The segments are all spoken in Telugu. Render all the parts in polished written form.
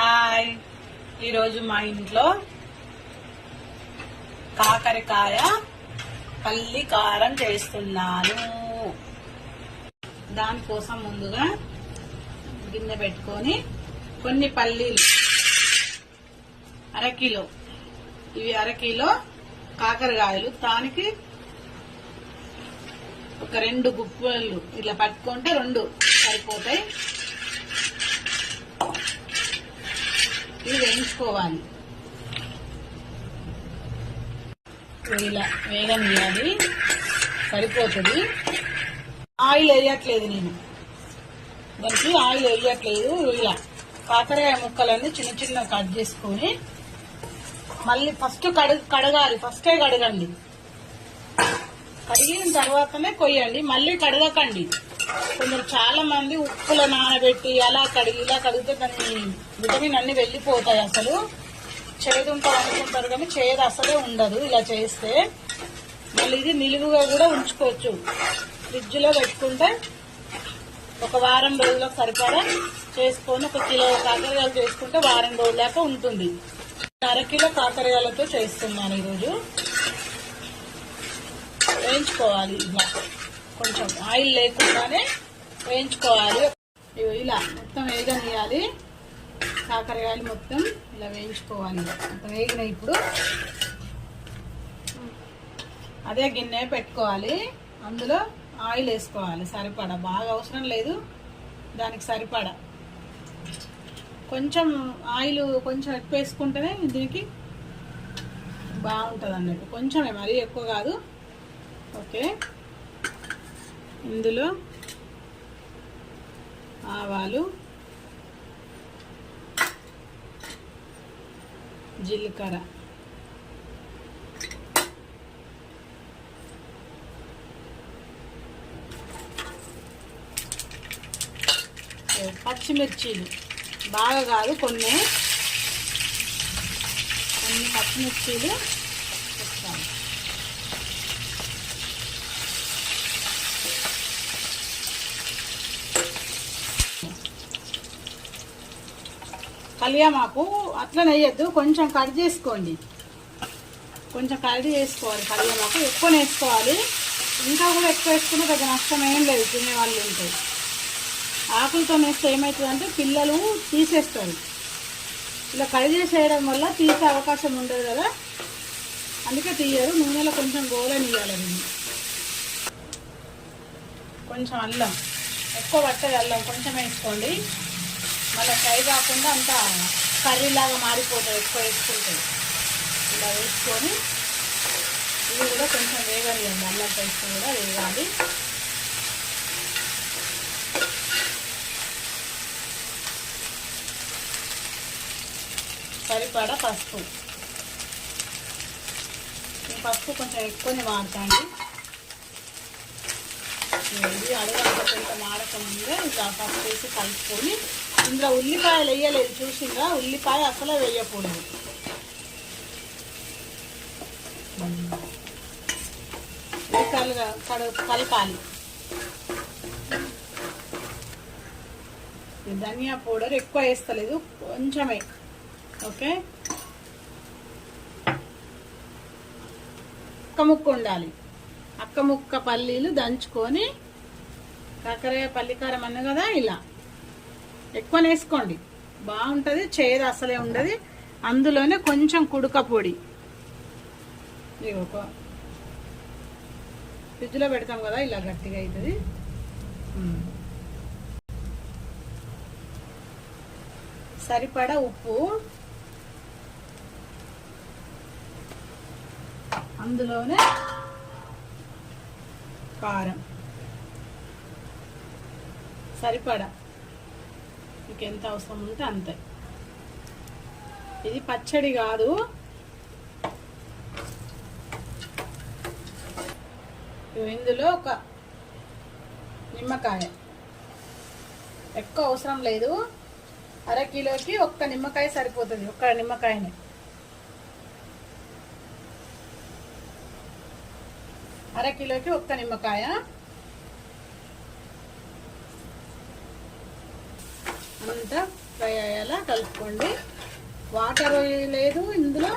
హాయ్, ఈరోజు మా ఇంట్లో కాకరకాయ పల్లి కారం చేస్తున్నాను. దానికోసం ముందుగా గిన్నె పెట్టుకొని కొన్ని పల్లీలు అరకిలో, ఇవి అరకిలో కాకరకాయలు, దానికి ఒక 2 గుప్పలు ఇట్లా పట్టుకుంటే 2 సరిపోతాయి. ఇవి వేయించుకోవాలి. ఇలా వేగనియాలి, సరిపోతుంది. ఆయిల్ వేయట్లేదు నేను, దానికి ఆయిల్ వేయట్లేదు. ఇలా కాకరకాయ ముక్కలన్నీ చిన్న చిన్న కట్ చేసుకొని మళ్ళీ ఫస్ట్ కడగాలి. ఫస్టే కడగండి, కడిగిన తర్వాతనే కొయ్యండి. మళ్ళీ కడగకండి. కొందరు చాలా మంది ఉప్పులో నానబెట్టి అలా కడిగి ఇలా కడిగితే దాని విటమిన్ అన్ని వెళ్ళిపోతాయి. అసలు చేదు ఉంటుంది అనుకుంటారు, కానీ చేదు అసలే ఉండదు ఇలా చేస్తే. మళ్ళీ ఇది నిలువుగా కూడా ఉంచుకోవచ్చు. ఫ్రిడ్జ్ లో పెట్టుకుంటే ఒక వారం రోజులకు సరిపడా చేసుకొని 1 కిలో కాకరకాయలు చేసుకుంటే వారం రోజుల దాకా ఉంటుంది. 1/2 కిలో కాకరకాయలతో చేస్తున్నాను ఈరోజు. వేయించుకోవాలి, ఇలా కొంచెం ఆయిల్ లేకుండానే వేయించుకోవాలి. ఇలా మొత్తం వేగనియాలి. కాకరకాయలు మొత్తం ఇలా వేయించుకోవాలి. మొత్తం వేగిన ఇప్పుడు అదే గిన్నె పెట్టుకోవాలి. అందులో ఆయిల్ వేసుకోవాలి సరిపడా, బాగా అవసరం లేదు, దానికి సరిపడా. కొంచెం ఆయిల్ కొంచెం ఎక్కువ వేసుకుంటేనే దీనికి బాగుంటుంది అన్నట్టు. కొంచెమే, మరీ ఎక్కువ కాదు. ఓకే, ఇందులో ఆవాలు, జీలకర్ర, పచ్చిమిర్చీలు, బాగా కాదు, కొన్ని పచ్చిమిర్చీలు వేస్తాను. కళ్యామాకు అట్లా నెయ్యద్దు, కొంచెం కట్ చేసుకోండి. కొంచెం కట్ చేసుకోవాలి. కళ్యామాకు ఎక్కువ వేసుకోవాలి. ఇంకా కూడా ఎక్కువ వేసుకునే పెద్ద నష్టం ఏం లేదు, తినేవాళ్ళు ఉంటాయి. ఆకులతో వేస్తే ఏమవుతుందంటే పిల్లలు తీసేస్తారు. ఇలా కట్ చేసేయడం వల్ల తీసే అవకాశం ఉండదు కదా, అందుకే తీయరు. నూనెలో కొంచెం గోలనియాలి. కొంచెం అల్లం, ఎక్కువ పట్టదు అల్లం, కొంచెం వేసుకోండి. మళ్ళీ ఫ్రై కాకుండా అంతా కర్రీలాగా మారిపోతుంది ఎక్కువ వేసుకుంటుంది. ఇలా వేసుకొని ఇవి కూడా కొంచెం వేగనియండి. అల్లం పేస్ట్ కూడా వేగాలి. సరిపడా పసుపు, ఈ పసుపు కొంచెం ఎక్కువనే వాడతాండి. ఇది అడగంట మాడకముందే ఇలా పసుపు వేసి కలుపుకొని, ఇందులో ఉల్లిపాయలు వేయలేదు చూసిందా, ఉల్లిపాయ అసలు వేయకూడదు. కలపాలి. ధనియా పౌడర్ ఎక్కువ వేస్తలేదు, కొంచెమే. ఓకే, అక్క ముక్క ఉండాలి. అక్క ముక్క పల్లీలు దంచుకొని, కాకరకాయ పల్లికారం అన్న కదా, ఇలా ఎక్కువ వేసుకోండి, బాగుంటుంది. చేదు అసలే ఉండదు. అందులోనే కొంచెం కుడుక పొడి, ఫ్రిడ్జ్లో పెడతాం కదా, ఇలా గట్టిగా అవుతుంది. సరిపడా ఉప్పు, అందులోనే కారం సరిపడా, మీకు ఎంత అవసరం ఉంటే అంతే. ఇది పచ్చడి కాదు, ఇందులో ఒక నిమ్మకాయ, ఎక్కువ అవసరం లేదు. 1/2 కిలోకి 1 నిమ్మకాయ సరిపోతుంది. 1 నిమ్మకాయనే. 1/2 కిలోకి 1 నిమ్మకాయ. అంతా ఫ్రై అయ్యేలా కలుపుకోండి. వాటర్ లేదు ఇందులో,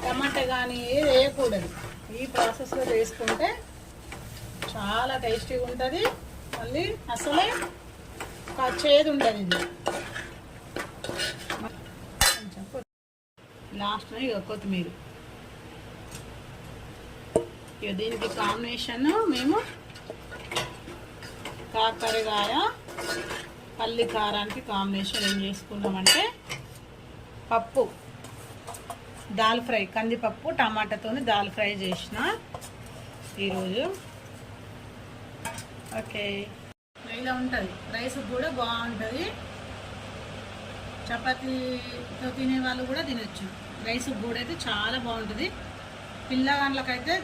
టమాటా కానీ ఏది వేయకూడదు. ఈ ప్రాసెస్లో చేసుకుంటే చాలా టేస్టీగా ఉంటుంది. మళ్ళీ అసలే చేదు ఉంటుంది. ఇది లాస్ట్లో ఇక కొత్తిమీర. ఇక దీనికి కాంబినేషన్ మేము కాకరకాయ పల్లి కారానికి కాంబినేషన్ ఏం చేసుకున్నామంటే పప్పు, దాల్ ఫ్రై, కందిపప్పు టమాటాతో దాల్ ఫ్రై చేసిన ఈరోజు. ఓకే, ఇలా ఉంటుంది. రైస్ కూడా బాగుంటుంది. చపాతీతో తినే వాళ్ళు కూడా తినొచ్చు. రైస్ కూడా అయితే చాలా బాగుంటుంది. పిల్లగాళ్ళకైతే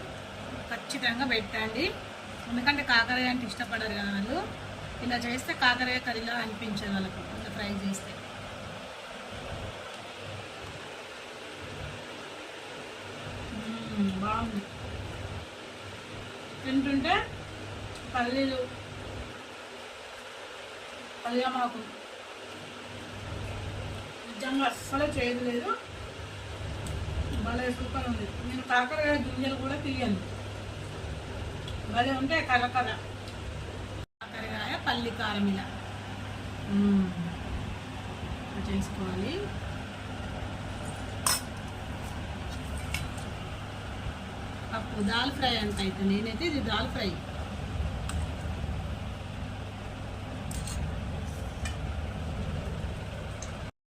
ఖచ్చితంగా పెట్టండి. ఎందుకంటే కాకరకాయ అంటే ఇష్టపడరు కదా వాళ్ళు. ఇలా చేస్తే కాకరకాయ కర్రీలా అనిపించదు వాళ్ళకు, ఇలా ఫ్రై చేస్తే. బాగుంది. తింటుంటే పల్లీలు, పల్లిమాకు నిజంగా అస్సలు చేయదు లేదు. భలే సూపర్ ఉంది. నేను కాకరకాయ గింజలు కూడా తీయను. భలే ఉంటాయి కర్ర. కాకరకాయ పల్లి కారం ఇలా చేసుకోవాలి. పప్పు దాల్ ఫ్రై అంట. అయితే నేనైతే ఇది దాల్ ఫ్రై.